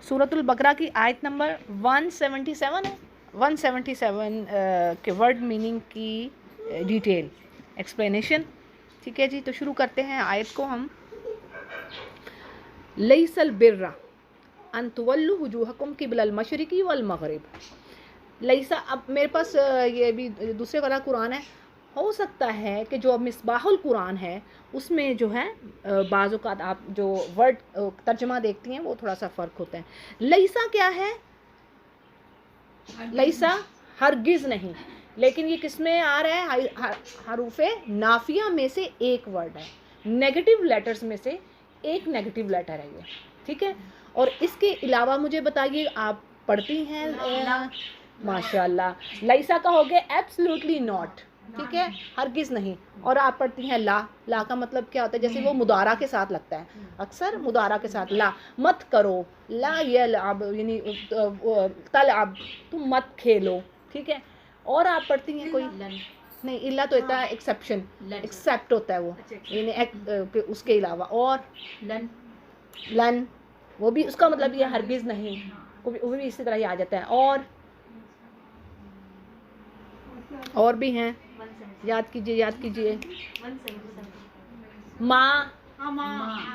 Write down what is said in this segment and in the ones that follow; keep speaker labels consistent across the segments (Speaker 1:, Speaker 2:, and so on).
Speaker 1: सूरतुल बकरा की आयत नंबर 177 है। 177 के वर्ड मीनिंग की डिटेल एक्सप्लेनेशन। ठीक है जी, तो शुरू करते हैं आयत को हम। लैसल बिर्रा अन तुवल्लु वुजूहकुम क़िबलल मशरिक़ी वल मग़रिब। लैसा, अब मेरे पास ये भी दूसरे वाला कुरान है, हो सकता है कि जो मिसबाहुल कुरान है उसमें जो है बाज़ औक़ात आप जो वर्ड तर्जमा देखती हैं वो थोड़ा सा फ़र्क होता है। लैसा क्या है? लैसा हरगिज़ नहीं, लेकिन ये किस में आ रहा है? हरूफ़े नाफिया में से एक वर्ड है, नेगेटिव लेटर्स में से एक नेगेटिव लेटर है ये। ठीक है, और इसके अलावा मुझे बताइए, आप पढ़ती हैं? माशाल्लाह। लैसा का हो गया एब्सोल्युटली नॉट, ठीक है, हरगिज़ नहीं। और आप पढ़ती हैं ला। ला का मतलब क्या होता है? जैसे वो मुदारा के साथ लगता है, अक्सर मुदारा के साथ ला, मत करो, ला यलअब यानी तलअब, तुम मत खेलो। ठीक है, और आप पढ़ती हैं कोई? नहीं, इल्ला तो होता है एक्सेप्शन, एक्सेप्ट होता है वो, यानी उसके अलावा। और लन, वो भी उसका मतलब ये हरगिज़ नहीं, वो भी इसी तरह ही आ जाता है। और भी हैं, याद कीजिए याद कीजिए। माँ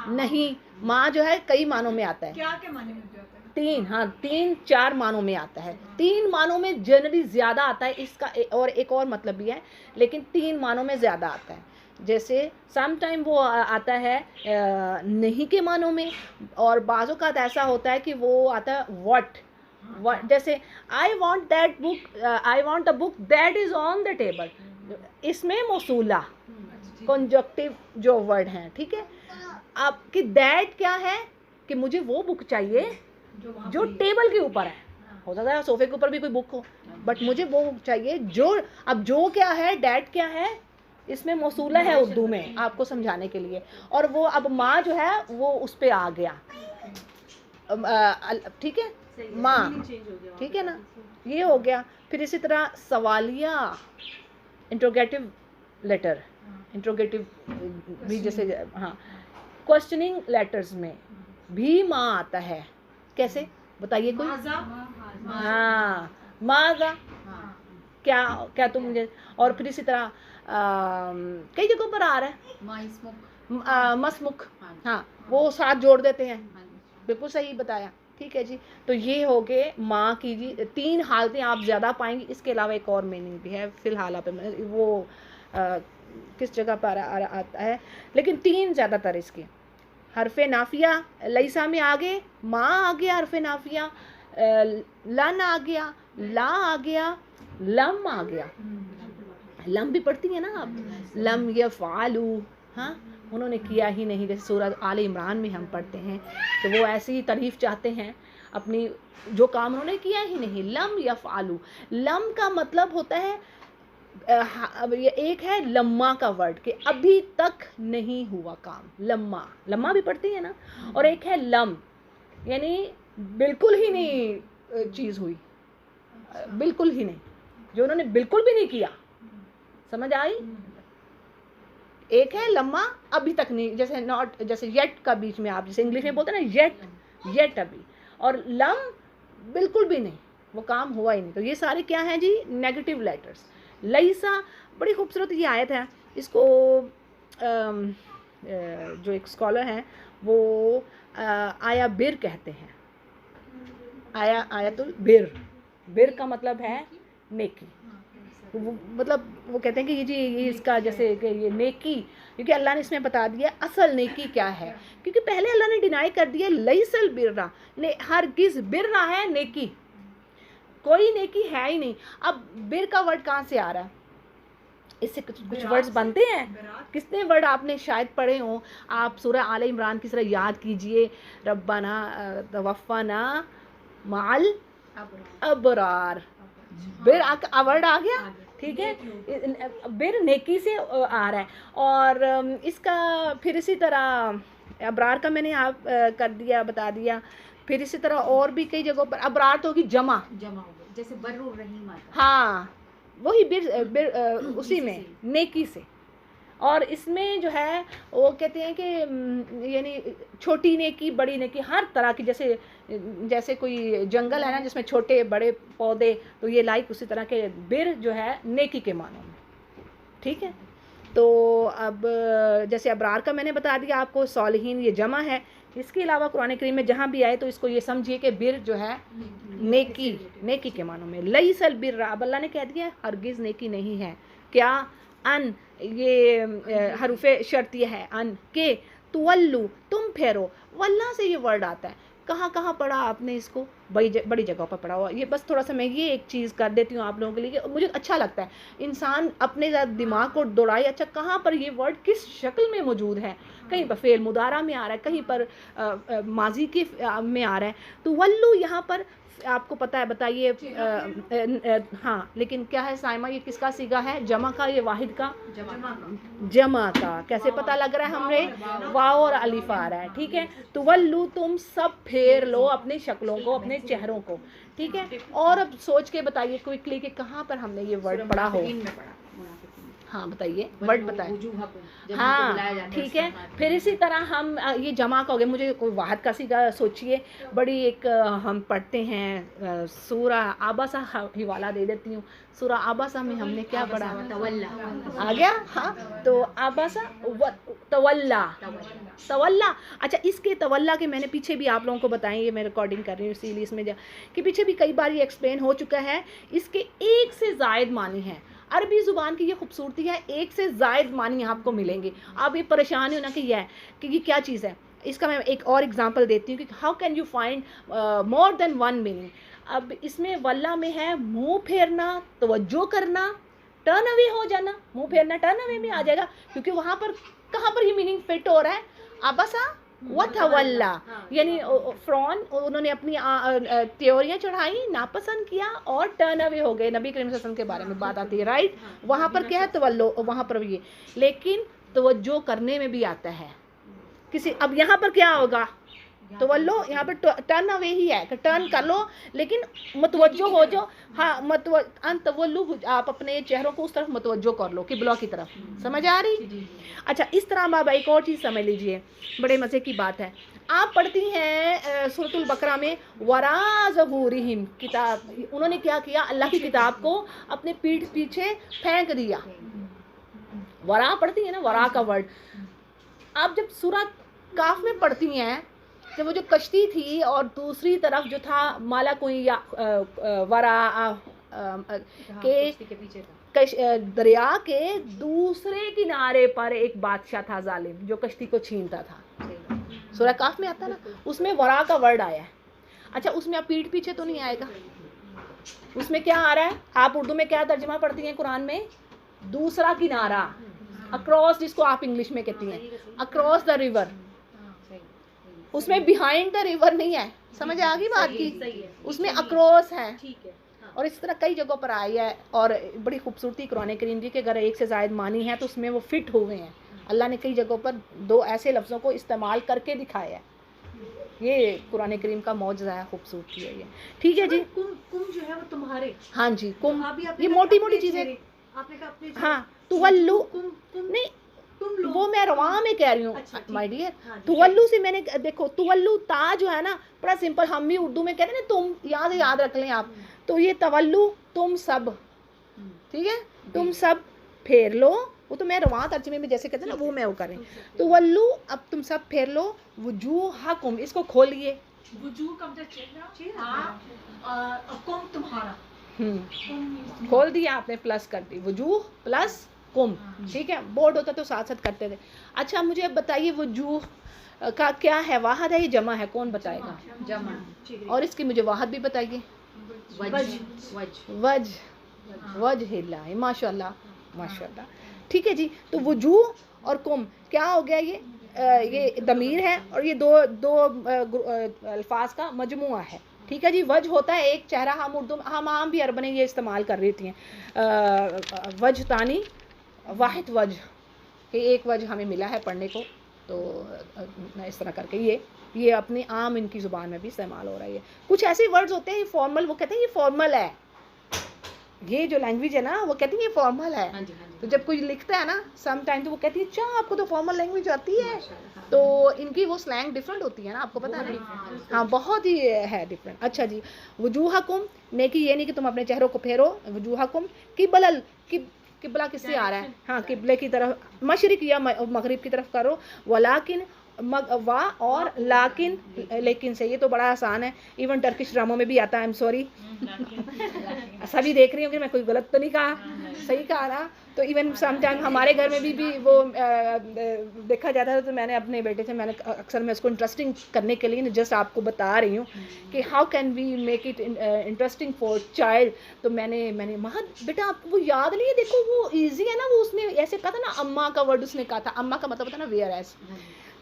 Speaker 1: नहीं, माँ जो है कई मानों में आता है।
Speaker 2: क्या के माने में जाता है?
Speaker 1: 3, हाँ 3-4 मानों में आता है। 3 मानों में जनरली ज़्यादा आता है इसका, और एक और मतलब भी है, लेकिन 3 मानों में ज़्यादा आता है। जैसे सम टाइम वो आता है नहीं के मानों में, और बाज़ों का ऐसा होता है कि वो आता है व्हाट। जैसे I want that book, I want a book that is on the table, इसमें मौसूला कंजक्टिव जो वर्ड हैं। ठीक है, आपकी दैट क्या है? कि मुझे वो बुक चाहिए जो टेबल के ऊपर है। हो सकता है सोफे के ऊपर भी कोई बुक हो, बट मुझे वो बुक चाहिए जो, अब जो क्या है, डैट क्या है, इसमें मौसूला है उर्दू में आपको समझाने के लिए। और वो अब माँ जो है वो उस पे आ गया। ठीक है, माँ, ठीक है ना, ये हो गया। फिर इसी तरह सवालिया इंट्रोगेटिव लेटर, इंट्रोगेटिव भी जैसे, हाँ, क्वेश्चनिंग लेटर्स में भी माँ आता है। कैसे बताइए कोई? हाँ, माज़ा, क्या क्या तुम मुझे। और फिर इसी तरह कई जगहों पर आ रहा है मसमुख, हाँ, वो साथ जोड़ देते हैं। बिल्कुल सही बताया। ठीक है जी, तो ये हो गए माँ की जी 3 हालतें आप ज़्यादा पाएंगी। इसके अलावा एक और मीनिंग भी है, फ़िलहाल आप वो किस जगह पर आता है, लेकिन 3 ज़्यादातर इसके। हरफ़े नाफिया लैसा में आ गए, माँ आ गया हरफ़े नाफिया, लन आ गया, ला आ गया, लम आ गया। लम भी पढ़ती हैं ना आप? लम यफ़अलू, हाँ, उन्होंने किया ही नहीं। जैसे सूरह आले इमरान में हम पढ़ते हैं कि वो ऐसी ही तारीफ़ चाहते हैं अपनी, जो काम उन्होंने किया ही नहीं। लम यफ़अलू, लम का मतलब होता है अब ये एक है लम्मा का वर्ड कि अभी तक नहीं हुआ काम, लम्मा, लम्मा भी पढ़ती है ना। और एक है लम, यानी बिल्कुल ही नहीं चीज़ हुई, बिल्कुल ही नहीं, जो उन्होंने बिल्कुल भी नहीं किया। समझ आई? एक है लम्मा, अभी तक नहीं, जैसे नॉट, जैसे येट का बीच में आप जैसे इंग्लिश में बोलते हैं ना, येट अभी। और लम बिल्कुल भी नहीं, वो काम हुआ ही नहीं। तो ये सारे क्या हैं जी? Negative letters. लैसा, बड़ी खूबसूरत ये आयत है। इसको जो एक स्कॉलर हैं वो आया बिर कहते हैं। आयतुल बिर, बिर का मतलब है नेकी। तो वो मतलब वो कहते हैं कि ये इसका जैसे कि ये नेकी, क्योंकि अल्लाह ने इसमें बता दिया असल नेकी क्या है। क्योंकि पहले अल्लाह ने डिनाई कर दिया लैसल बिर्रा, हरगिज़ बिर्रा है नेकी, कोई नेकी है ही नहीं। अब बिर का वर्ड कहाँ से आ रहा है? इससे कुछ वर्ड्स बनते हैं। कितने वर्ड आपने शायद पढ़े हों। आप सूरह आले इमरान की तरह याद कीजिए, रब्बाना तवफ़्फ़ना माल अबरार, बिर वर्ड आ गया। ठीक है, बिर नेकी से आ रहा है। और इसका फिर इसी तरह अबरार का मैंने आप कर दिया, बता दिया। फिर इसी तरह और भी कई जगहों पर अबरार तो होगी जमा
Speaker 2: हो गया, जैसे बर्रुर रहीम आता है।
Speaker 1: हाँ, वही बिर उसी में नेकी से। और इसमें जो है वो कहते हैं कि यानी छोटी नेकी बड़ी नेकी हर तरह की, जैसे कोई जंगल है ना जिसमें छोटे बड़े पौधे, तो ये लाइक उसी तरह के बिर जो है नेकी के मानों में, ठीक है। तो अब जैसे अबरार का मैंने बता दिया आपको, सालिहीन ये जमा है। इसके अलावा कुरान करीम में जहाँ भी आए तो इसको ये समझिए कि बिर जो है नेकी के मानों में। लईसल बिर, अब अल्लाह ने कह दिया हरगिज़ नेकी नहीं है। क्या? अन, ये हरूफे शर्तिय है, अन के तुवल्लू, तुम फेरो। वल्ला से ये वर्ड आता है, कहाँ कहाँ पढ़ा आपने इसको? बड़ी जगह पर पढ़ा हुआ। ये बस थोड़ा सा मैं ये एक चीज़ कर देती हूँ आप लोगों के लिए कि मुझे अच्छा लगता है इंसान अपने दिमाग को दौड़ाए, अच्छा कहाँ पर ये वर्ड किस शक्ल में मौजूद है। कहीं पर फेल मुदारा में आ रहा है, कहीं पर माजी के में आ रहा है। तो वल्लू यहाँ पर आपको पता है, बताइए। हाँ, लेकिन क्या है साइमा, ये किसका सीगा है? जमा का, ये वाहिद का, जमा का। कैसे पता लग रहा है हमें? वाव और अलिफ आ रहा है, ठीक है। तो वल्लू, तुम सब फेर लो अपनी शक्लों को, अपने चेहरों को, ठीक है। और अब सोच के बताइए क्विकली कि कहाँ पर हमने ये वर्ड पढ़ा हो। हाँ बताइए, वर्ड बताइए। हाँ ठीक है। फिर इसी तरह हम ये जमा का हो गया, मुझे कोई वाहद का सीगा सोचिए। बड़ी एक हम पढ़ते हैं सूरा आबासा, हिवाला दे देती हूँ। सूरा आबासा में हमने क्या पढ़ा? तवल्ला आ गया। हाँ, तो आबासा तवल्ला, तवल्ला। अच्छा, इसके तवल्ला के मैंने पीछे भी आप लोगों को बताएं, ये मैं रिकॉर्डिंग कर रही हूँ इसीलिए इसमें कि पीछे भी कई बार ये एक्सप्लेन हो चुका है। इसके एक से ज़ायद मानी है। अरबी ज़ुबान की ये खूबसूरती है, एक से ज़ायद मानी आपको मिलेंगे। आप ये परेशान हो ना कि ये क्या चीज़ है। इसका मैं एक और एग्जांपल देती हूँ कि how can you find more than one meaning. अब इसमें वल्ला में है मुंह फेरना, तवज्जो करना, टर्न अवे हो जाना। मुंह फेरना टर्न अवे में आ जाएगा, क्योंकि वहाँ पर कहाँ पर ये मीनिंग फिट हो रहा है? अबसा वतवल्ला, यानी फ्रॉन, उन्होंने अपनी त्योरियां चढ़ाई, नापसंद किया और टर्न अवे हो गए। नबी करीम सल्लल्लाहु अलैहि वसल्लम के बारे में बात आती है, राइट। वहाँ पर क्या है? तवल्लो, वहाँ पर ये, लेकिन तवज्जो करने में भी आता है किसी। अब यहाँ पर क्या होगा? तवल्लो, यहाँ पर टर्न अवे ही है कि टर्न कर लो, लेकिन मतवज्जो हो जाओ। हाँ, तवल्लु, आप अपने चेहरों को उस तरफ मतवज्जो कर लो, किबला की तरफ। समझ आ रही? अच्छा, इस तरह बाबा एक और चीज़ समझ लीजिए, बड़े मज़े की बात है। आप पढ़ती हैं सूरतुल बकरा में वरा ज़हूरिहिम, किताब, उन्होंने क्या किया? अल्लाह की किताब को अपने पीठ पीछे फेंक दिया। वरा पढ़ती है ना, वरा का वर्ड। आप जब सूरा काफ में पढ़ती हैं, जब वो जो कश्ती थी और दूसरी तरफ जो था माला कोई या वरा के दरिया के दूसरे किनारे पर एक बादशाह था जालिम, जो कश्ती को छीनता था। सूरह काफ में आता ना, उसमें वरा का वर्ड आया है। अच्छा, उसमें आप पीठ पीछे तो नहीं आएगा। उसमें क्या आ रहा है? आप उर्दू में क्या तर्जुमा पढ़ती हैं कुरान में? दूसरा किनारा, अक्रॉस, जिसको आप इंग्लिश में कहती हैं अक्रॉस द रिवर। उसमें बिहाइंड द रिवर नहीं है। समझ आ गई बात की? उसमें अक्रॉस है। और इस तरह कई जगहों पर आई है, और बड़ी खूबसूरती कुरान करीम की, अगर एक से ज़ायद मानी है तो उसमें वो फिट हुए हैं। अल्लाह ने कई जगहों पर दो ऐसे लफ्ज़ों को इस्तेमाल करके दिखाया है। ये कुरान करीम का मौजज़ा है, खूबसूरती है ये। ठीक है जी।
Speaker 2: कुम जो है वो तुम्हारे।
Speaker 1: हाँ जी, कुम, ये मोटी मोटी चीज़ें आपने कहा अपने। हाँ, तुवल्लु नहीं, वो मैं रवा में कह रही हूँ माय डियर। तुवल्लु से मैंने देखो, तुवल्लु ता जो है ना, बड़ा सिंपल, हम भी उर्दू में कहते हैं ना तुम, यहाँ से याद रख लें आप। तो ये तवल्लु, तुम सब, ठीक है, तुम सब फेर लो। वो तो मैं रवा तर्जुमे में जैसे कहते हैं ना, वो मैं वो करें। तुवल्लु, अब तुम सब फेर लो। वुजूहकुम, इसको खोलिए।
Speaker 2: वुजूह का मतलब चेहरा, कुम तुम्हारा।
Speaker 1: खोल दिया आपने, प्लस कर दी, वुजूह प्लस कुम, ठीक है। बोर्ड होता तो साथ साथ करते थे। अच्छा, मुझे अब बताइए वुजूह का क्या है? वाहद है, ये जमा है? कौन बताएगा?
Speaker 2: जमा।
Speaker 1: और इसकी मुझे वाहद भी बताइए। वज, वजहिल्ला, माशाल्लाह माशाल्लाह। ठीक है जी। तो वुजूह और कुम क्या हो गया? ये दमीर है, और ये दो अल्फाज का मजमुआ है। ठीक है जी। वज होता है एक चेहरा। हम उर्दू, हम आम भी अरबन ये इस्तेमाल कर रही थी, वज तानी वाहिद वज, कि एक वज हमें मिला है पढ़ने को। तो इस तरह करके ये अपनी आम इनकी ज़ुबान में भी इस्तेमाल हो रहा है। कुछ ऐसे वर्ड्स होते हैं ये फॉर्मल, वो कहते हैं ये फॉर्मल है, ये जो लैंग्वेज है ना वो कहती है ये फॉर्मल है।
Speaker 2: हाँ जी, हाँ जी।
Speaker 1: तो जब कोई लिखता है ना सम टाइम तो वो कहती है अच्छा आपको तो फॉर्मल लैंग्वेज आती है।
Speaker 2: माशाल्लाह, हाँ।
Speaker 1: तो इनकी वो स्लैंग डिफरेंट होती है ना, आपको पता है
Speaker 2: बहुत
Speaker 1: ना।
Speaker 2: different
Speaker 1: हाँ बहुत ही है डिफरेंट। अच्छा जी, वजूहकुम, नेकी ये नहीं कि तुम अपने चेहरों को फेरो, वजूहकुम किबलल, किबला किससे आ रहा है? हाँ किबले की तरफ, मशरिक या मगरिब की तरफ करो। वलाकिन वा और लाकिन, लेकिन से, ये तो बड़ा आसान है, इवन टर्किश ड्रामों में भी आता है। आई एम सॉरी, सभी देख रही होंगी, मैं कोई गलत तो नहीं कहा, सही कहा ना। तो इवन सम टाइम हमारे घर में भी वो देखा जाता है। तो मैंने अपने बेटे से, मैंने अक्सर मैं उसको इंटरेस्टिंग करने के लिए जस्ट आपको बता रही हूँ कि how can we make it interesting for child. तो मैंने महा बेटा आपको वो याद नहीं है, देखो वो ईजी है ना, वो उसने ऐसे कहा था ना, अम्मा का वर्ड उसने कहा था, अम्मा का मतलब होता है ना वेयर एज।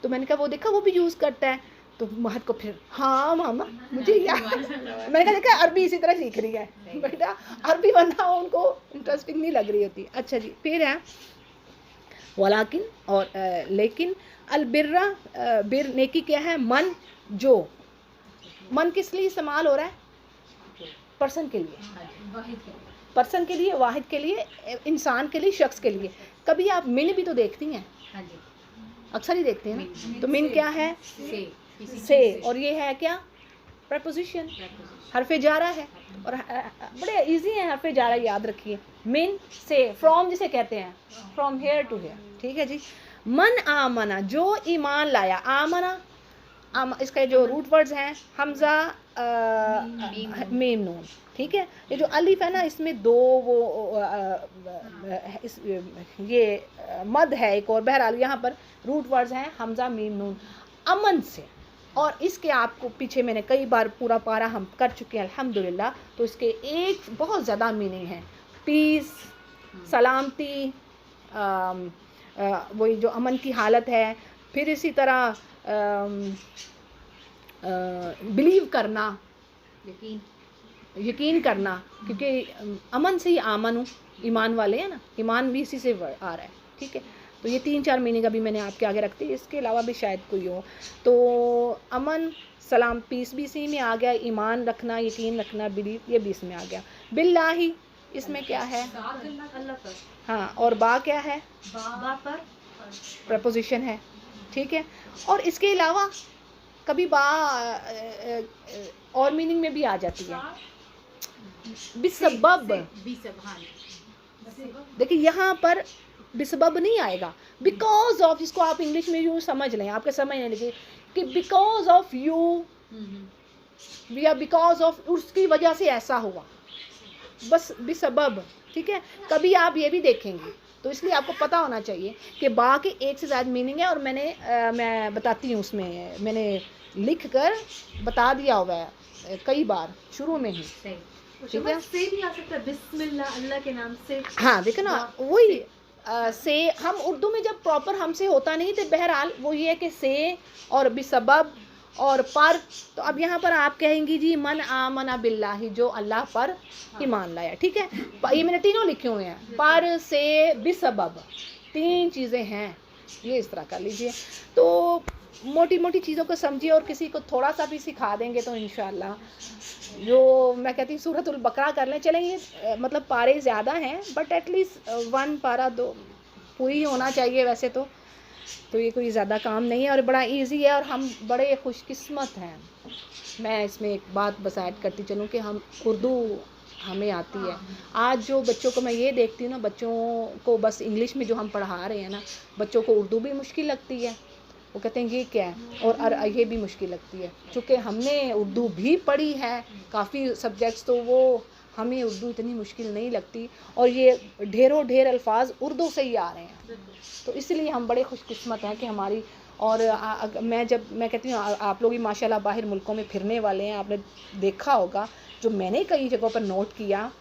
Speaker 1: तो मैंने कहा वो देखा वो भी यूज़ करता है। तो महत को फिर हाँ मामा मुझे याद, मैंने कहा देखा अरबी इसी तरह सीख रही है बेटा, अरबी वरना उनको इंटरेस्टिंग नहीं लग रही होती। अच्छा जी, फिर है वलाकिन और लेकिन, अलबिर्रा, बिर नेकी क्या है? मन, जो मन किस लिए इस्तेमाल हो रहा है? पर्सन के लिए, पर्सन के लिए, वाहिद के लिए, इंसान के लिए, शख्स के लिए। कभी आप मिन भी तो देखती हैं, अक्सर ही देखते हैं ना। तो मिन क्या है? से, और ये है क्या? प्रपोजिशन, हरफे जारा है। और बड़े इजी है हरफे जारा, याद रखिए। मिन से, फ्रॉम जिसे कहते हैं, फ्रॉम हेयर टू हेयर, ठीक है जी। मन आमना, जो ईमान लाया, आमना इसका जो रूट वर्ड्स हैं हमजा मीम नून, ठीक है। ये जो अलिफ है ना इसमें दो वो ये मद है एक और, बहरहाल यहाँ पर रूट वर्ड्स हैं हमजा मीम नून, अमन से। और इसके आपको पीछे मैंने कई बार पूरा पारा हम कर चुके हैं अल्हम्दुलिल्लाह। तो इसके एक बहुत ज़्यादा मीनिंग है, पीस, सलामती, वही जो अमन की हालत है। फिर इसी तरह बिलीव करना, यकीन करना, क्योंकि अमन से ही आमन हूँ, ईमान वाले हैं ना, ईमान भी इसी से आ रहा है, ठीक है। तो ये 3-4 मीनिंग अभी मैंने आपके आगे रख दी, इसके अलावा भी शायद कोई हो। तो अमन, सलाम, पीस भी इसी में आ गया, ईमान रखना, यकीन रखना, बिलीव ये भी इसमें आ गया। बिल्लाही इसमें क्या है? हाँ, और बा क्या है? प्रपोजिशन है, ठीक है। और इसके अलावा कभी बा और मीनिंग में भी आ जाती है, बिसबब। देखिए यहाँ पर बिसबब नहीं आएगा, बिकॉज ऑफ, इसको आप इंग्लिश में यूँ समझ लें, आपके समझने लगे कि बिकॉज ऑफ यू, या बिकॉज ऑफ, उसकी वजह से ऐसा हुआ, बस बिसबब, ठीक है। कभी आप ये भी देखेंगे, तो इसलिए आपको पता होना चाहिए कि बा के एक से ज़्यादा मीनिंग है। और मैं बताती हूँ, उसमें मैंने लिख कर बता दिया हुआ है कई बार शुरू में ही, ठीक है।
Speaker 2: से भी आ सकता है, बिस्मिल्लाह, अल्लाह के नाम से।
Speaker 1: हाँ देखो ना, वही से हम उर्दू में जब प्रॉपर हमसे होता नहीं, तो बहरहाल वो ये है कि से और बिसबब और पर। तो अब यहाँ पर आप कहेंगी जी मन आमना बिल्लाही, जो अल्लाह पर ईमान लाया, ठीक है। ये मैंने तीनों लिखे हुए हैं, पर से बिसबब, 3 चीज़ें हैं, ये इस तरह कर लीजिए। तो मोटी मोटी चीज़ों को समझिए, और किसी को थोड़ा सा भी सिखा देंगे तो इंशाल्लाह, जो मैं कहती हूँ सूरतुल बकरा कर लें, चलेंगे। मतलब पारे ज़्यादा हैं, बट एटलीस्ट 1 पारा 2 पूरी होना चाहिए वैसे तो ये कोई ज़्यादा काम नहीं है, और बड़ा इजी है, और हम बड़े खुशकिस्मत हैं। मैं इसमें एक बात बस ऐड करती चलूँ कि हम उर्दू हमें आती है। आज जो बच्चों को मैं ये देखती हूँ ना, बच्चों को बस इंग्लिश में जो हम पढ़ा रहे हैं ना, बच्चों को उर्दू भी मुश्किल लगती है, वो कहते हैं ये क्या है, और ये भी मुश्किल लगती है। चूँकि हमने उर्दू भी पढ़ी है काफ़ी सब्जेक्ट्स, तो वो हमें उर्दू इतनी मुश्किल नहीं लगती, और ये ढेरों ढेर अल्फाज उर्दू से ही आ रहे हैं। तो इसलिए हम बड़े खुशकिस्मत हैं कि हमारी, और मैं कहती हूँ आप लोग ही माशाल्लाह बाहर मुल्कों में फिरने वाले हैं, आपने देखा होगा जो मैंने कई जगहों पर नोट किया,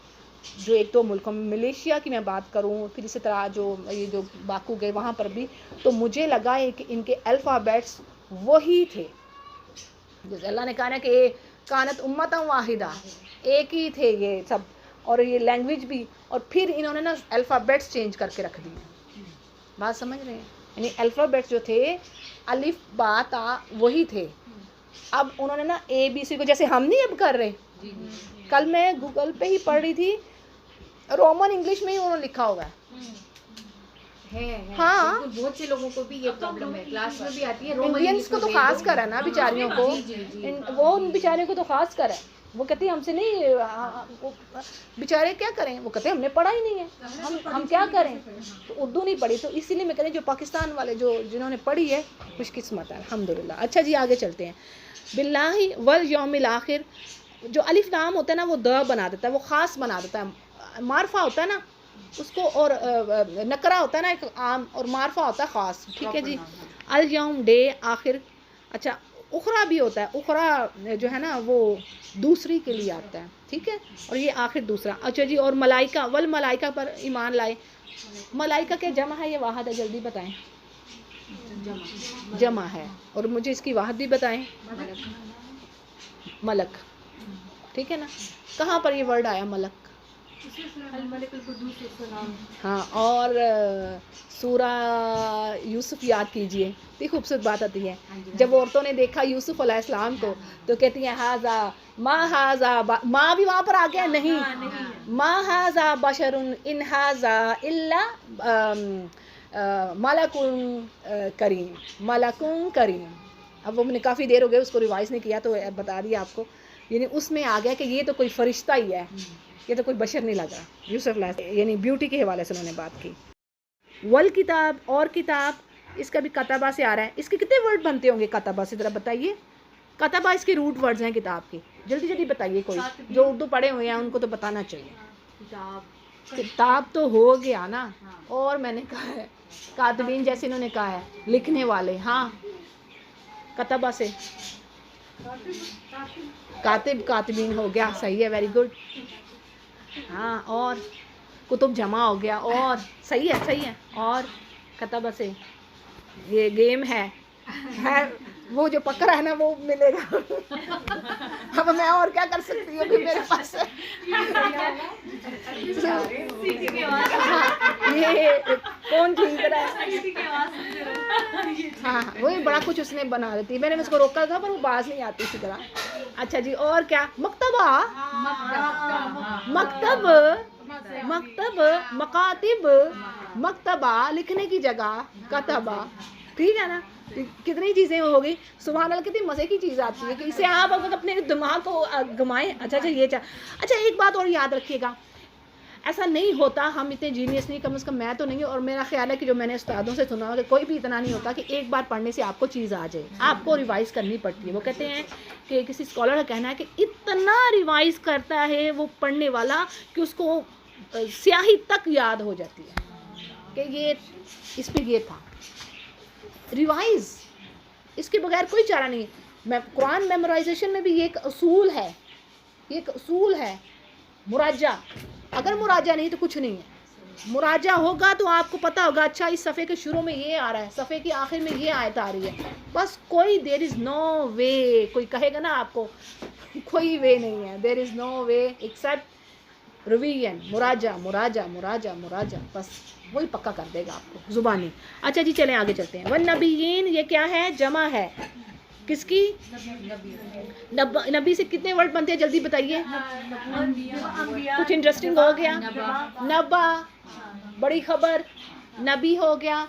Speaker 1: जो 1-2 मुल्कों में, मलेशिया की मैं बात करूं, फिर इसी तरह जो बाकू गए वहाँ पर भी, तो मुझे लगा है कि इनके अल्फ़ाबेट्स वही थे, जैसे अल्लाह ने कहा ना कि कानत उम्मतन वाहिदा, एक ही थे ये सब, और ये लैंग्वेज भी, और फिर इन्होंने ना अल्फ़ाबेट्स चेंज करके रख दिए। बात समझ रहे हैं? यानी अल्फ़ाबेट्स जो थे, अलिफ बा ता वही थे, अब उन्होंने ना ABC को, जैसे हम नहीं अब कर रहे, कल मैं गूगल पे ही पढ़ रही थी रोमन इंग्लिश में ही उन्होंने लिखा होगा
Speaker 3: है।
Speaker 1: हाँ।
Speaker 3: बिल्कुल, बहुत से लोगों को भी ये प्रॉब्लम है, क्लास में भी आती है। रोमन
Speaker 1: इंडियंस को तो खास कर है ना बिचारियों को, वो उन बिचारियों को तो खास कर है। वो कहती है हमसे नहीं, बेचारे क्या करें, वो कहते हैं हमने पढ़ा ही नहीं है, हम क्या करें, तो उर्दू नहीं पढ़ी, तो इसीलिए मैं कह रही जो पाकिस्तान वाले जो जिन्होंने पढ़ी है खुशकिस्मत है अल्हम्दुलिल्लाह। अच्छा जी आगे चलते हैं। बिल्लाहि वल यौमिल आखिर, जो अलिफ लाम होता है ना वो द बना देता है, वो ख़ास बना देता है। मारफा होता है ना उसको, और नकरा होता है ना एक आम, और मारफा होता है ख़ास, ठीक है जी। अल यौम डे आखिर। अच्छा उखरा भी होता है, उखरा जो है ना वो दूसरी के लिए आता है, ठीक है, और ये आखिर दूसरा। अच्छा जी और मलाइका वल मलाइका पर ईमान लाए। मलाइका क्या जमा है या वाहद है, जल्दी बताएं। जमा है, और मुझे इसकी वाहद भी बताएं। मलक, ठीक है ना। कहाँ पर ये वर्ड आया मलक? हाँ, और सूरा यूसुफ याद कीजिए, इतनी खूबसूरत बात आती है। जब औरतों ने देखा यूसुफ अलैहिस्सलाम को तो कहती हैं हाजा माँ भी वहाँ पर आ गया, नहीं माँ हाजा बशरुन इन हाजा इल्ला मलकुन करीम, मलकुन करीम। अब वो मैंने काफ़ी देर हो गई उसको रिवाइज नहीं किया तो बता दिया आपको, यानी उसमें आ गया कि ये तो कोई फरिश्ता ही है, ये तो कोई बशर नहीं लग रहा। यूसुफ यानी ब्यूटी के हवाले से उन्होंने बात की। वल किताब और किताब, इसका भी कतबा से आ रहा है। इसके कितने वर्ड बनते होंगे कतबा से, ज़रा बताइए। कतबा इसके रूट वर्ड्स हैं किताब के, जल्दी जल्दी बताइए। कोई जो उर्दू पढ़े हुए हैं उनको तो बताना चाहिए। किताब तो हो गया ना, और मैंने कहा है कातबीन, जैसे इन्होंने कहा है लिखने वाले। हाँ कतबा से कातिब, कातबीन हो गया, सही है, वेरी गुड। हाँ, और कुतुब जमा हो गया, और सही है सही है। और कतबा से ये गेम है वो जो पकड़ा है ना वो मिलेगा। अब मैं और क्या कर सकती हूँ कि मेरे पास ये कौन छीन रहा है। हाँ वही बड़ा कुछ उसने बना देती, मैंने उसको रोका था पर वो बाज नहीं आती इसी तरह। अच्छा जी और क्या, मकतबा, मकतब, मकतब, मकातिब, मकतबा लिखने की जगह, कतबा, ठीक है ना। कितनी चीज़ें हो गई, सुभान अल्लाह, कितनी मज़े की चीज़ आती है कि इसे आप अगर अपने दिमाग को घुमाएं। अच्छा ये अच्छा एक बात और याद रखिएगा, ऐसा नहीं होता, हम इतने जीनियस नहीं, कम से कम मैं तो नहीं, और मेरा ख्याल है कि जो मैंने उस्तादों से सुना कि कोई भी इतना नहीं होता कि एक बार पढ़ने से आपको चीज़ आ जाए, आपको रिवाइज़ करनी पड़ती है। वो कहते हैं कि किसी स्कॉलर का कहना है कि इतना रिवाइज़ करता है वो पढ़ने वाला कि उसको स्याही तक याद हो जाती है कि ये इस पर ये था। रिवाइज, इसके बगैर कोई चारा नहीं। मैं कुरान मेमोराइजेशन में भी ये एक उसूल है, ये एक उसूल है मुराजा। अगर मुराजा नहीं तो कुछ नहीं है। मुराजा होगा तो आपको पता होगा अच्छा इस सफ़े के शुरू में ये आ रहा है, सफ़े के आखिर में ये आयत आ रही है, बस कोई देयर इज़ नो वे, कोई कहेगा ना आपको कोई वे नहीं है, there is no way except revision, मुराजा मुराजा मुराजा मुराजा, बस वही पक्का कर देगा आपको ज़ुबानी। अच्छा जी चलें आगे चलते हैं। वन नबीयीन ये क्या है, जमा है किसकी, नबी से कितने वर्ड बनते हैं जल्दी बताइए। कुछ इंटरेस्टिंग हो गया, नबा बड़ी खबर, नबी हो गया,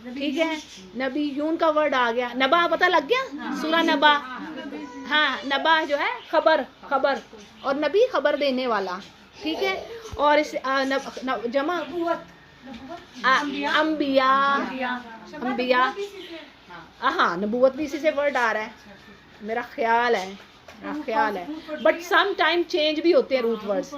Speaker 1: ठीक है, नबीयून का वर्ड आ गया, नबा पता लग गया, सूरा नबा। हाँ नबा जो है खबर, खबर, और नबी खबर देने वाला, ठीक है। और इस जमा अंबिया, अंबिया, हाँ नबूवत भी इसी से वर्ड आ रहा है, मेरा ख्याल है, बट सम टाइम चेंज भी होते हैं रूट वर्ड्स।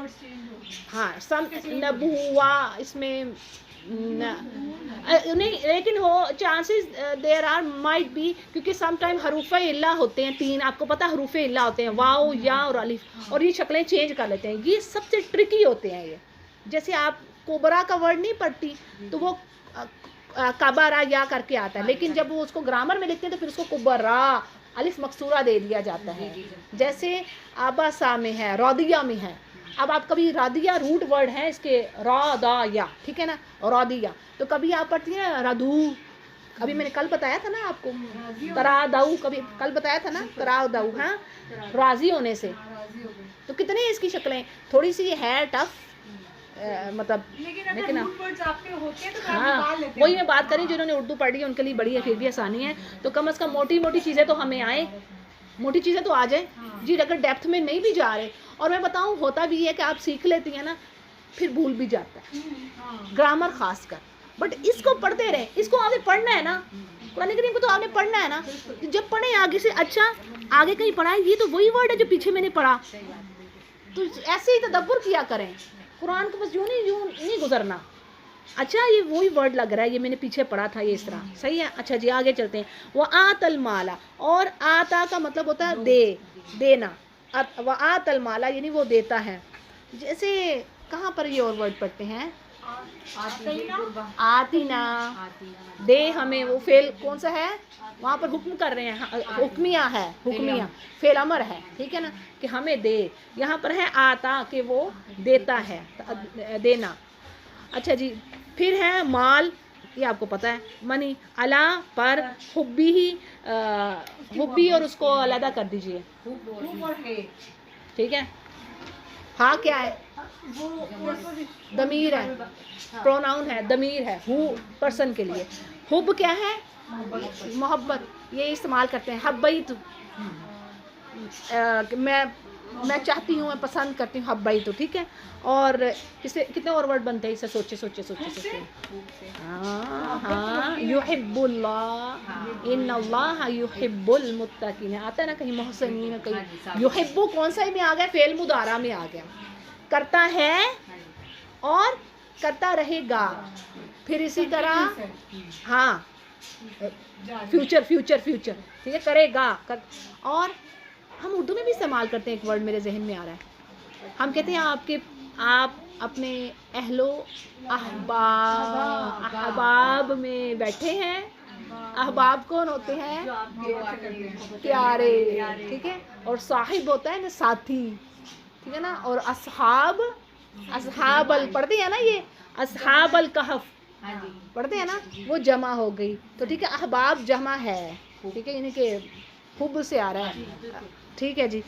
Speaker 1: हाँ सम नबुवा इसमें नहीं, लेकिन हो chances there are might be, क्योंकि सम टाइम हरूफ इल्ला होते हैं, 3 आपको पता हरूफ इल्ला होते हैं, वाओ या और अलिफ, और ये शक्लें चेंज कर लेते हैं, ये सबसे ट्रिकी होते हैं। ये जैसे आप कोबरा का वर्ड नहीं पढ़ती तो वो कबारा या करके आता है, लेकिन जब वो उसको ग्रामर में लिखते हैं तो फिर उसको कुबरा अलिफ मकसूरा दे दिया जाता है। जैसे आबासा में है, रौदिया में है। अब आप कभी रादिया रूट वर्ड है इसके, रौदाया, ठीक है ना, रौदिया, तो कभी आप पढ़ती हैं राधू, अभी मैंने कल बताया था ना आपको, तरादाऊ, कभी कल बताया था ना तरादाऊ, हाँ राजी होने से। तो कितने इसकी शक्लें, थोड़ी सी है टफ, मतलब
Speaker 2: लेकिन
Speaker 1: लेकिन
Speaker 2: अगर रूट वर्ड्स आपके होते हैं तो आप
Speaker 1: हाँ
Speaker 2: निकाल लेते
Speaker 1: वही मैं बात करी, जिन्होंने उर्दू पढ़ी है उनके लिए बड़ी है, फिर भी आसानी है। तो कम से कम मोटी मोटी चीज़ें तो हमें आए, मोटी चीज़ें तो आ जाए जी। अगर डेप्थ में नहीं भी जा रहे, और मैं बताऊँ होता भी है कि आप सीख लेती हैं ना फिर भूल भी जाता है, ग्रामर खास कर। बट इसको पढ़ते रहे, इसको आपने पढ़ना है ना, कुरान करीम को तो आपने पढ़ना है ना, जब पढ़े आगे से, अच्छा आगे कहीं पढ़ा है ये तो वही वर्ड है जो पीछे मैंने पढ़ा, तो ऐसे ही तदब्बर किया करें। कुरान को बस यूँ नहीं गुजरना, अच्छा ये वही वर्ड लग रहा है, ये मैंने पीछे पढ़ा था, ये इस तरह सही है। अच्छा जी आगे चलते हैं। वो आतल माला, और आता का मतलब होता है देना, व आतल माला यानी वो देता है। जैसे कहाँ पर ये और वर्ड पढ़ते हैं, आतीना, दे हमें, वो फेल कौन सा है, वहाँ पर हुक्म कर रहे हैं, हुक्मिया है, हुक्मिया फेल अमर है, ठीक है ना, कि हमें दे। यहाँ पर है आता कि वो देता है, देना। अच्छा जी फिर है माल, ये आपको पता है, मनी। अला पर, हुब्बी ही, हुब्बी और उसको अलग कर दीजिए, ठीक है। हाँ क्या है, दमीर है, प्रोनाउन है, दमीर है, हु पर्सन के लिए। हुब क्या है, मोहब्बत, ये इस्तेमाल करते हैं। हब्बई तो मैं चाहती हूँ, मैं पसंद करती हूँ, हब्बई तो, ठीक है। और किसे कितने और वर्ड बनते हैं इसे, सोचे। हाँ युहिब्बुल्लाह, इन्नल्लाह युहिब्बुल मुत्तकीन, आता है ना कहीं मोहसिनीन, कहीं युहिब्बु कौन सा में आ गया, फेल मुदारा में आ गया, करता है और करता रहेगा। फिर इसी तरह हाँ फ्यूचर, ठीक है, करेगा और हम उर्दू में भी इस्तेमाल करते हैं। एक वर्ड मेरे जहन में आ रहा है, हम कहते हैं आप अपने अहलो अहबाब में बैठे हैं। अहबाब कौन होते हैं, प्यारे, ठीक है। और साहिब होता है ना साथी, ठीक है ना। और असहाबल पढ़ते हैं ना, ये असहाबल कहफ पढ़ते हैं ना, वो जमा हो गई, तो ठीक है। अहबाब जमा है, ठीक है, इनके हुब से आ रहा है, ठीक है जी।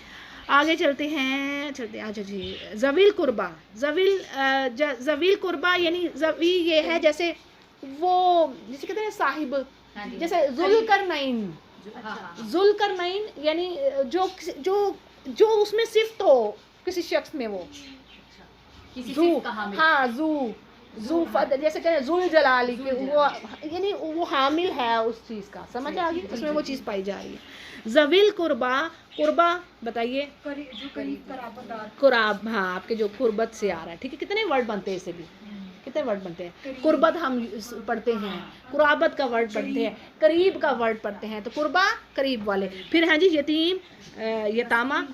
Speaker 1: आगे चलते हैं। अच्छा जी जवील कुर्बा, जवील कुर्बा यानी जवी ये है जैसे वो, जिसे कहते हैं साहिब, जैसे जुल्करनैन यानी जो उसमें सिफ्त हो किसी शख्स में, वो जू फद, जैसे कहते हैं जुल जलाली के, वो यानी वो हामिल है उस चीज़ का, समझ आ गई, उसमें वो चीज़ पाई जा रही है। जवील कुर्बा बताइए, कुराब, हाँ आपके जो कुर्बत से आ रहा है, ठीक है। कितने वर्ड बनते हैं, इसे भी कितने वर्ड बनते हैं। कुर्बत हम पढ़ते हैं, कुराबत का वर्ड पढ़ते हैं, करीब का वर्ड पढ़ते हैं, तो कुर्बा करीब वाले। फिर हैं जी यतीम, यतामा,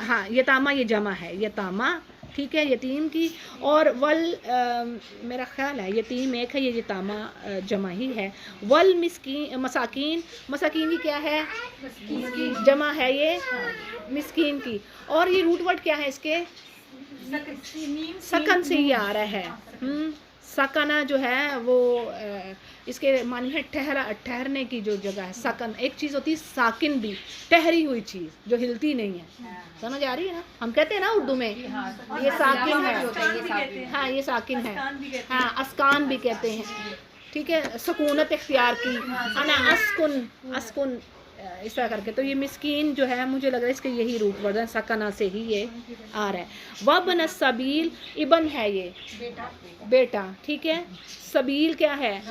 Speaker 1: हाँ यतामा ये जमा है, यतामा, ठीक है, यतीम की। और वल मेरा ख्याल है यतीम एक है, ये यतामा जमा ही है। वल मसाकीन की क्या है, जमा है ये मिस्कीन की। और ये रूट वर्ड क्या है इसके, सकन से ही आ रहा है। सकना जो है वो इसके मानी है ठहरने की जो जगह है, सकन। एक चीज़ होती है साकिन भी, ठहरी हुई चीज़ जो हिलती नहीं है, समझ आ रही है ना। हम कहते हैं ना उर्दू में ये साकिन है, हाँ ये साकिन है, हाँ अस्कान भी कहते हैं, ठीक है। सुकूनत इख्तियार की, अना अस्कुन इस तरह करके। तो ये मिस्कीन जो है मुझे लग रहा है इसके यही रूट वर्ड है, सकना से ही ये आ रहा है। वबन सबील, इबन है ये बेटा, ठीक है। सबील क्या है,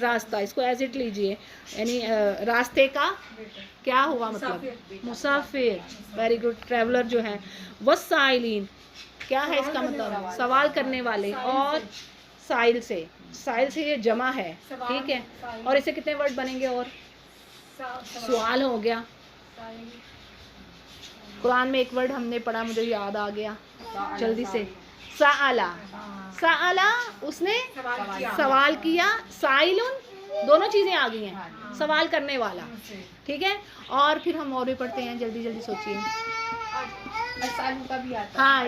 Speaker 1: रास्ता, इसको एज इट लीजिए, यानी रास्ते का क्या हुआ मतलब, मुसाफिर, वेरी गुड, ट्रैवलर जो है। वसाइलीन क्या है इसका मतलब, सवाल करने वाले। और साइल से ये जमा है, ठीक है। और इसे कितने वर्ड बनेंगे, और सवाल हो गया। कुरान में एक वर्ड हमने पढ़ा, मुझे याद आ गया जल्दी से, साअला उसने सवाल किया, साइलुन दोनों चीज़ें आ गई हैं, सवाल करने वाला, ठीक है। और फिर हम और भी पढ़ते हैं, जल्दी सोचिए। हाँ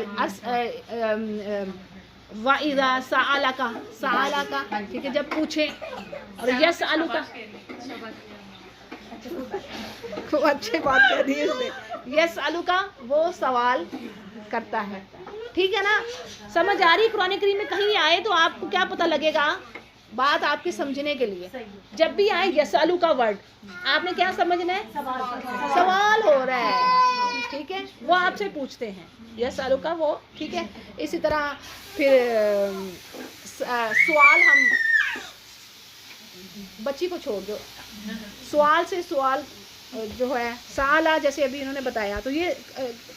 Speaker 1: वाइज़ा सअला का, ठीक है, जब पूछे। और यसअलु का, खूब अच्छी बात कह दी इसने, यसअलु का वो सवाल करता है, ठीक है ना, समझ आ रही कुरान करीम में कहीं आए तो आपको क्या पता लगेगा, बात आपके समझने के लिए। जब भी आए यसालू का वर्ड आपने क्या समझना है, सवाल हो रहा है, ठीक है, वो आपसे पूछते हैं यसालू का वो, ठीक है। इसी तरह फिर सवाल, हम बच्ची को छोड़ दो, सवाल से सवाल जो है साला, जैसे अभी इन्होंने बताया, तो ये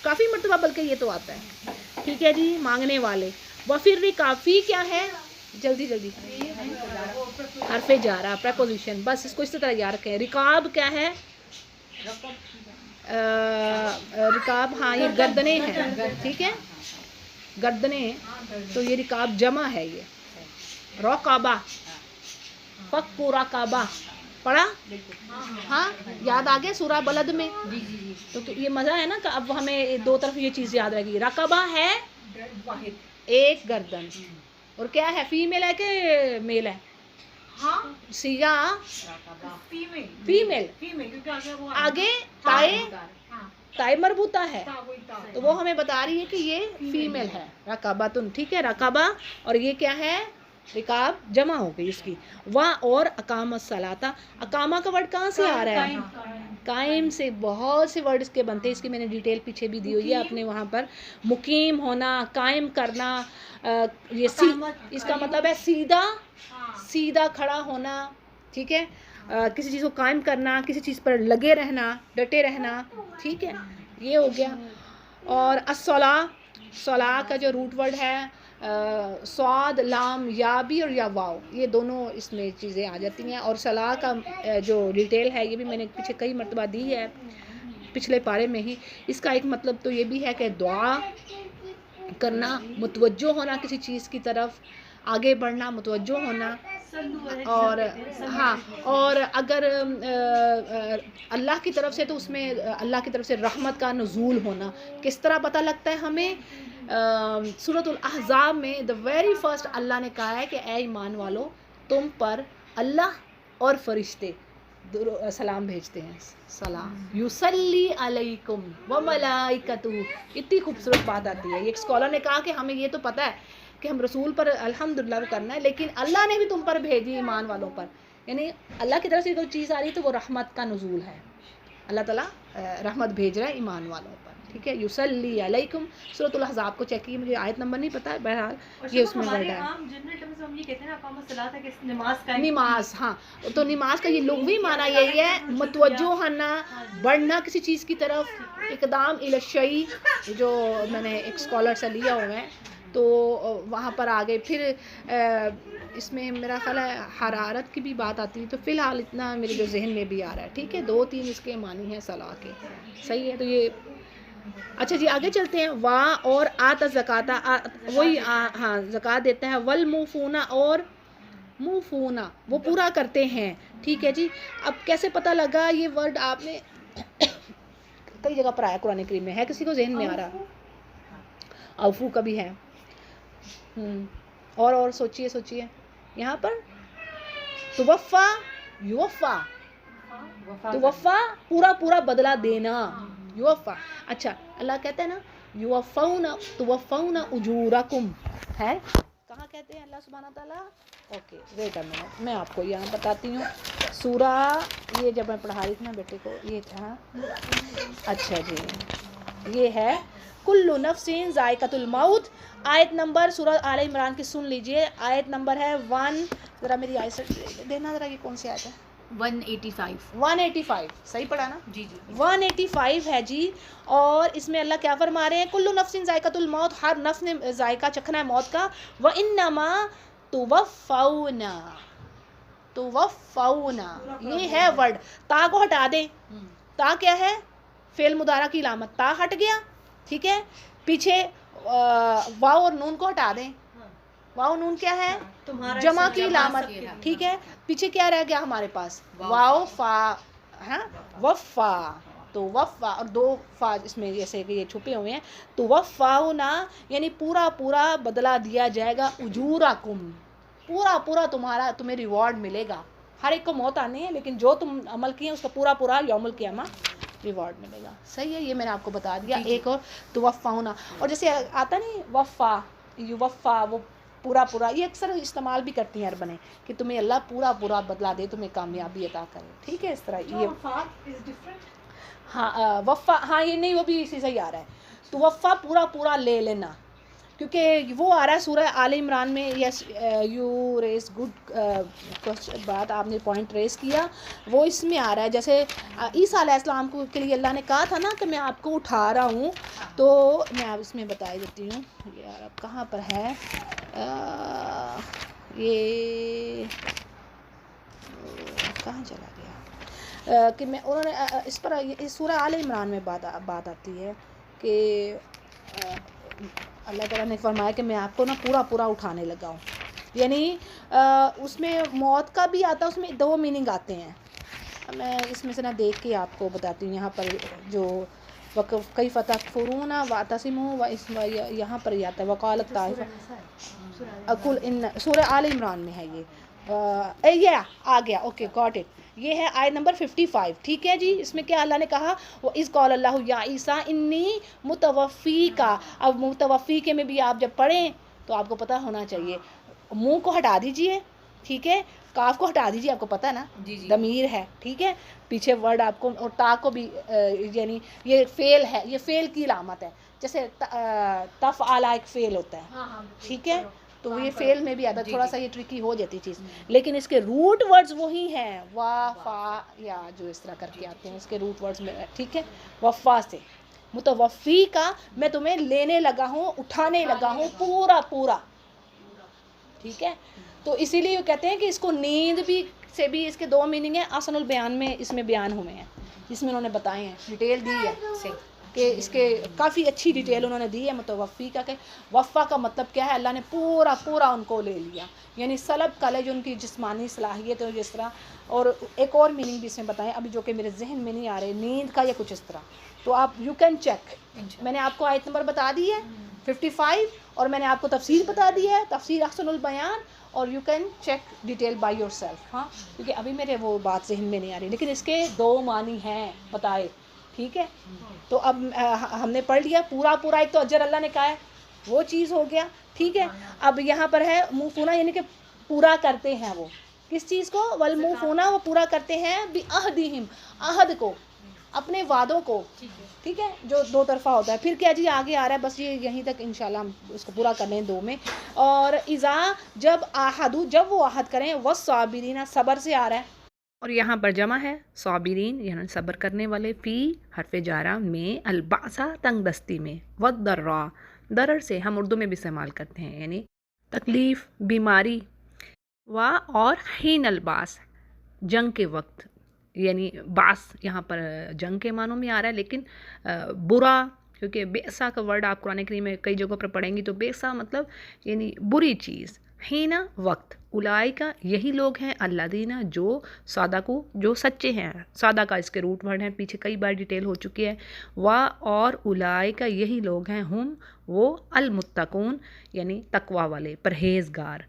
Speaker 1: काफ़ी मरतबा बल्कि ये तो आता है, ठीक है जी, मांगने वाले। व फिर काफ़ी क्या है, जल्दी जल्दी, हरफे जा रहा प्रपोजिशन, बस इसको इस तरह याद रखें। रिकाब क्या है, रिकाब, हाँ ये गर्दने हैं, ठीक है, गर्दने, तो ये रिकाब जमा है, ये रकाबा, फक्कु रकाबा पढ़ा, हाँ याद आ गया सूरा बलद में। तो ये मज़ा है ना कि अब हमें दो तरफ ये चीज़ याद रहेगी। रकाबा है एक गर्दन, और क्या है, फीमेल है कि मेल है,
Speaker 2: हाँ
Speaker 1: सिया
Speaker 2: फीमेल
Speaker 1: फीमेल,
Speaker 2: क्योंकि
Speaker 1: आगे ताए,
Speaker 2: हाँ
Speaker 1: ताए मरबूता है,
Speaker 2: वही था।
Speaker 1: तो वो हमें बता रही है कि ये फीमेल है, रकाबातुन, ठीक है, रकाबा, और ये क्या है, रिकाब जमा हो गई इसकी। वाह, और अकाम सलाता, अकामा का वर्ड कहाँ से आ रहा है, कायम से, बहुत से वर्ड इसके बनते हैं, इसकी मैंने डिटेल पीछे भी दी हुई है अपने वहाँ पर। मुकीम होना, कायम करना, ये इसका मतलब है सीधा, सीधा खड़ा होना, ठीक है, किसी चीज़ को कायम करना, किसी चीज़ पर लगे रहना, डटे रहना, ठीक है, ये हो गया। और अस्सला, सला का जो रूट वर्ड है स्वाद, लाम, या भी और या वाव, ये दोनों इसमें चीज़ें आ जाती हैं। और सलाह का जो डिटेल है ये भी मैंने पीछे कई मरतबा दी है, पिछले पारे में ही। इसका एक मतलब तो ये भी है कि दुआ करना, मुतवज्जो होना किसी चीज़ की तरफ, आगे बढ़ना, मुतवज्जो होना। और हाँ, और अगर अल्लाह की तरफ से, तो उसमें अल्लाह की तरफ से रहमत का नुज़ूल होना किस तरह पता लगता है हमें, सूरतुल अहज़ाब में द वेरी फर्स्ट अल्लाह ने कहा है कि ए ईमान वालो, तुम पर अल्लाह और फरिश्ते सलाम भेजते हैं, सलाम युसल्ली अलैकुम व मलाइकतुहु। इतनी खूबसूरत बात आती है। एक स्कॉलर ने कहा कि हमें ये तो पता है कि हम रसूल पर अल्हम्दुलिल्लाह करना है, लेकिन अल्लाह ने भी तुम पर भेजी ईमान वालों पर, यानी अल्लाह की तरफ से कोई चीज़ आ रही है तो वो रहमत का नुज़ूल है, अल्लाह ताला रहमत भेज रहा है ईमान वालों पर, ठीक है। युसल्ली अलैकुम, सूरतुल अहज़ाब को चेक कीजिए, मुझे आयत नंबर नहीं पता, बहरहाल ये उसमें वर्ड है। नमाज, हाँ, तो नमाज का ये लुग़वी माना यही है, मुतवज्जो होना, बढ़ना किसी चीज़ की तरफ, इक़दाम इला शै, जो मैंने एक स्कॉलर से लिया हुआ है, तो वहाँ पर आ गए। फिर इसमें मेरा ख्याल है हरारत की भी बात आती है, तो फ़िलहाल इतना मेरे जो जहन में भी आ रहा है, ठीक है, 2-3 इसके मानी हैं सलाह के, सही है। तो ये अच्छा जी, आगे चलते हैं। वाह, और आता ज़काता, वही हाँ ज़कात देते हैं। वल मुफूना, और मुफूना वो पूरा करते हैं, ठीक है जी। अब कैसे पता लगा ये वर्ड, आपने कई जगह पर आया कुरान करीम में, है किसी को जहन में आ रहा, अफू का भी है, और सोचिए यहाँ पर तुवफ़ा, युवफ़ा, तुवफ़ा पूरा बदला देना, युवफ़ा। अच्छा, अल्लाह कहते हैं ना युवफ़ौना तुवफ़ौना उजूरकुम, है कहाँ कहते हैं अल्लाह सुब्हाना ताला, ओके वेट अ मिनट, मैं आपको यहाँ बताती हूँ। सूरा, ये जब मैं पढ़ा रही थी ना बेटे को, ये था, अच्छा जी, ये है कुल्लु नफ्सिन ज़ाइक़तुल मौत, आयत नंबर सूरह आल इमरान की सुन लीजिए, आयत नंबर है 1, ज़रा मेरी आयत देना ज़रा, ये कौन सी आयत है, 185, सही पढ़ा ना
Speaker 3: जी,
Speaker 1: 185 है जी। और इसमें अल्लाह क्या फरमा रहे हैं, कुल्लु नफ्सिन ज़ाइक़तुल मौत, हर नफ्स ने जायका चखना है मौत का। व इन्नमा तुवफ़ौना, ये है वर्ड, ता को हटा दें, ता क्या है, फेल मुदारा की इलामत, ता हट गया, ठीक है। पीछे वाव और नून को हटा दें, वाव नून क्या है, जमा की इलामत, ठीक है। पीछे क्या रह गया हमारे पास, वाव फा, हाँ वफ़ा, तो वफ़ा, और 2 फा इसमें जैसे कि ये छुपे हुए हैं, तो वफ़ाउना यानी पूरा बदला दिया जाएगा, उजूरकुम पूरा तुम्हें रिवॉर्ड मिलेगा। हर एक को मौत आनी है, लेकिन जो तुम अमल किए उसका पूरा यौमुल क़ियामा रिवॉर्ड मिलेगा। सही है, ये मैंने आपको बता दिया। एक और तो वफ़ाउना, और जैसे आता नहीं वफ़ा, यू वफ़ा, वो पूरा पूरा, ये अक्सर इस्तेमाल भी करती हैं अरबनें कि तुम्हें अल्लाह पूरा पूरा बदला दे, तुम्हें कामयाबी अता करे। ठीक है, इस तरह ये हाँ वफ़ा, हाँ ये नहीं, वो भी इसी से ही आ रहा है। तो वफ़ा पूरा पूरा ले लेना, क्योंकि वो आ रहा है सूरह आल इमरान में। यस यू रेस गुड बात, आपने पॉइंट रेस किया, वो इसमें आ रहा है। जैसे ईसा अलैहिस्सलाम को के लिए अल्लाह ने कहा था ना कि मैं आपको उठा रहा हूँ, तो मैं आप इसमें बता देती हूँ यार, अब कहाँ पर है ये कहाँ चला गया कि मैं उन्होंने इस पर इस सूरह आल इमरान में बात आती है कि अल्लाह ताला ने फरमाया कि मैं आपको ना पूरा पूरा उठाने लगा हूँ। यानी उसमें मौत का भी आता है, उसमें दो मीनिंग आते हैं। मैं इसमें से ना देख के आपको बताती हूँ। यहाँ पर जो कई फ़तह फ़ुरूना वातसिमू व इस यहाँ पर ही आता है वकालत ताइफ़ा अकुल इन, सूरह आल इमरान में है ये आ गया। ओके गॉट इट, ये है आयत नंबर 55। ठीक है जी, इसमें क्या अल्लाह ने कहा, वो इस कौल अल्लाह या ईसा इन्नी मुतवफ़ी का। अब मुतवफ़ी के में भी आप जब पढ़ें तो आपको पता होना चाहिए, मुंह को हटा दीजिए, ठीक है, काफ को हटा दीजिए, आपको पता है ना दमीर है, ठीक है, पीछे वर्ड आपको, और ता को भी यानी ये फेल है, ये फेल की अलामत है। जैसे तफ आला एक फेल होता है, ठीक है, तो ये फेल में भी आता है। थोड़ा सा ये ट्रिकी हो जाती चीज़, लेकिन इसके रूट वर्ड्स वही हैं, वा फा या जो इस तरह करके आते हैं, इसके रूट वर्ड्स में, ठीक है। वफ़ा से मुतवफ़ी का मैं तुम्हें लेने लगा हूँ, उठाने लगा हूँ पूरा पूरा, ठीक है। तो इसीलिए कहते हैं कि इसको नींद भी से भी इसके दो मीनिंग है। आसनुल बयान में इसमें बयान हुए हैं, जिसमें उन्होंने बताए हैं, डिटेल दी है कि इसके काफ़ी अच्छी डिटेल उन्होंने दी है। मुतवफ़ी का के वफ़ा का मतलब क्या है, अल्लाह ने पूरा पूरा उनको ले लिया, यानी सलब का जो उनकी जिस्मानी सलाहियत है जिस तरह। और एक और मीनिंग भी इसमें बताएं अभी, जो कि मेरे जहन में नहीं आ रहे, नींद का या कुछ इस तरह। तो आप यू कैन चेक, मैंने आपको आयत नंबर बता दी है 55, और मैंने आपको तफसीर बता दी है, तफसीर अहसनुल बयान, और you can check detail by yourself. हाँ, क्योंकि अभी मेरे वो बात जहन में नहीं आ रही, लेकिन इसके दो मानी हैं बताए, ठीक है। तो अब हमने पढ़ लिया पूरा पूरा, एक तो अजर अल्लाह ने कहा है, वो चीज़ हो गया, ठीक है। अब यहाँ पर है मुफ़ूना, यानी कि पूरा करते हैं वो किस चीज़ को, वल मुफ़ूना, वो पूरा करते हैं बि अहदिहिम, अहद को, अपने वादों को, ठीक है, जो दो तरफा होता है। फिर क्या जी आगे आ रहा है, बस ये यहीं तक इंशाल्लाह हम इसको पूरा कर लें दो में। और इज़ा जब आहदू, जब वो आहद करें, वह साबिरीना, सब्र से आ रहा है, और यहाँ पर जमा है साबिरीन, यानी सब्र करने वाले। फ़ी हरफ जारा में, अलबासा तंग दस्ती में, वद्दर्रा दरर से हम उर्दू में भी इस्तेमाल करते हैं, यानी तकलीफ़, बीमारी, वा और हीन अलबास, जंग के वक्त, यानी बास यहाँ पर जंग के मानों में आ रहा है, लेकिन बुरा, क्योंकि बेसा का वर्ड आप कुरान करीम में कई जगहों पर पढ़ेंगी, तो बेसा मतलब यानी बुरी चीज़, हीना वक्त। उलाई का यही लोग हैं, अल्लादीना जो सादा को, जो सच्चे हैं, सादा का इसके रूट वर्ड हैं, पीछे कई बार डिटेल हो चुकी है। वाह और उलाई का यही लोग हैं, हम वो अलमुत्तकून, यानी तकवा वाले, परहेज़गार।